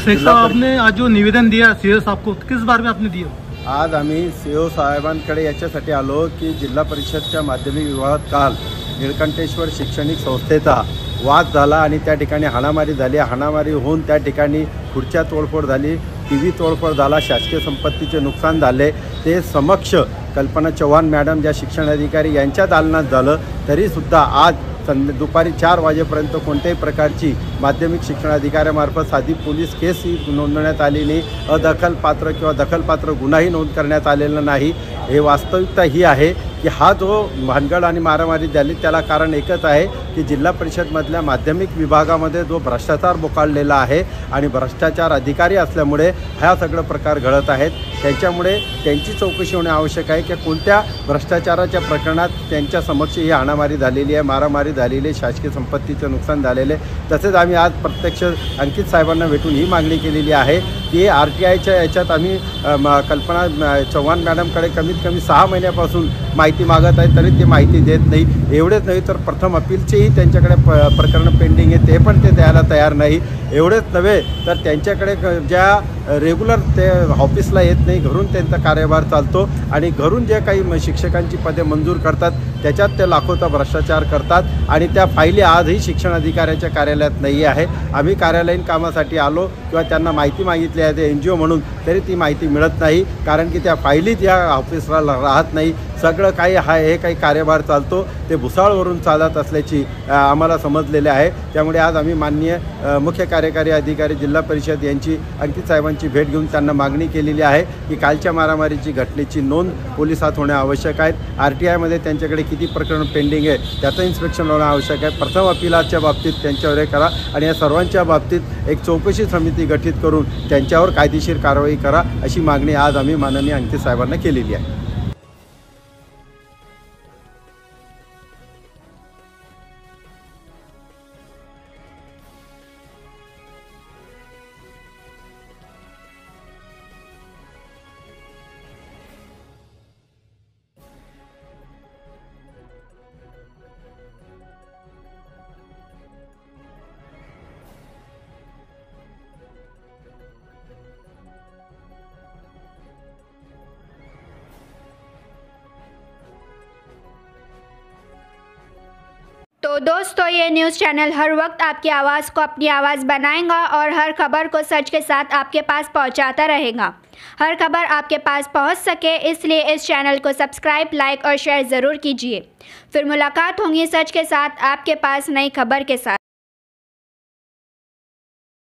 शेख साहब, आपने आज जो निवेदन दिया सीओ साहब को, किस बारे में आपने दिया? आज आम्ही सीओ साहेबांकडे याच्यासाठी आलो की जिल्हा परिषदच्या माध्यमिक विभागात काल निळकंठेश्वर शैक्षणिक संस्थेचा वाद झाला आणि त्या ठिकाणी हाणामारी झाली. हाणामारी होऊन त्या ठिकाणी खुर्च्या तोडफोड झाली, टीव्ही तोडफोड झाला, शासकीय संपत्तीचे नुकसान झाले. ते समक्ष कल्पना चव्हाण मॅडम ज्या शिक्षणाधिकारी यांच्या दालनात झालं. तरीसुद्धा आज दुपारी 4 वाजेपर्यंत कोणत्याही प्रकारची माध्यमिक शिक्षणाधिकाऱ्यामार्फत साधी पोलीस केसही नोंदवण्यात आली नाही. अदखलपात्र किंवा दखलपात्र गुन्हाही नोंद करण्यात आलेला नाही. हे वास्तविकता ही आहे की हा जो भानगड आणि मारामारी झाली त्याला कारण एकच आहे की जिल्हा परिषदमधल्या माध्यमिक विभागामध्ये जो भ्रष्टाचार बोकाळलेला आहे आणि भ्रष्टाचार अधिकारी असल्यामुळे हा सगळं प्रकार घडत आहेत. त्याच्यामुळे त्यांची चौकशी होणे आवश्यक आहे की कोणत्या भ्रष्टाचाराच्या प्रकरणात त्यांच्या समक्ष ही हाणामारी झालेली आहे, मारामारी झालेली आहे, शासकीय संपत्तीचं नुकसान झालेले. तसेच आम्ही आज प्रत्यक्ष अंकित साहेबांना भेटून ही मागणी केलेली आहे की RTIच्या याच्यात आम्ही कल्पना चव्हाण मॅडमकडे कमीत कमी 6 महिन्यापासून माहिती मागत आहे, तरी ते माहिती देत नाही. एवढेच नाही तर प्रथम अपीलचेही त्यांच्याकडे प्रकरण पेंडिंग आहे, ते पण ते द्यायला तयार नाही. एवढेच नव्हे तर त्यांच्याकडे ज्या रेग्युलर ते ऑफिसला येत नाही, घरून त्यांचा कार्यभार चालतो आणि घरून जे काही शिक्षकांची पदे मंजूर करतात त्याच्यात ते लाखोचा भ्रष्टाचार करतात आणि त्या फायली आजही शिक्षण अधिकाऱ्याच्या कार्यालयात नाही आहे. आम्ही कार्यालयीन कामासाठी आलो किंवा त्यांना माहिती मागितली आहे ते NGO म्हणून, तरी ती माहिती मिळत नाही. कारण की त्या फायलीत या ऑफिसला राहत नाही. सगळं काही हे काही कार्यभार चालतो ते भुसावळवरून चालत असल्याची आम्हाला समजलेले आहे. त्यामुळे आज आम्ही माननीय मुख्य कार्यकारी अधिकारी जिल्हा परिषद यांची अंकित साहेबांची भेट घेऊन त्यांना मागणी केलेली आहे की कालच्या मारामारीची घटनेची नोंद पोलिसात होणे आवश्यक आहे. RTIमध्ये त्यांच्याकडे किती प्रकरण पेंडिंग आहे त्याचं इन्स्पेक्शन होणं आवश्यक आहे. प्रथम अपीलाच्या बाबतीत त्यांच्यावर हे करा आणि या सर्वांच्या बाबतीत एक चौकशी समिती गठीत करून त्यांच्यावर कायदेशीर कारवाई करा, अशी मागणी आज आम्ही माननीय अंकित साहेबांना केलेली आहे. तो दोस्तों, ये न्यूज़ चैनल हर वक्त आपकी आवाज़ को अपनी आवाज़ बनाएगा और हर खबर को सच के साथ आपके पास पहुंचाता रहेगा. हर खबर आपके पास पहुंच सके इसलिए इस चैनल को सब्सक्राइब, लाइक और शेयर ज़रूर कीजिए. फिर मुलाकात होंगी सच के साथ आपके पास नई खबर के साथ.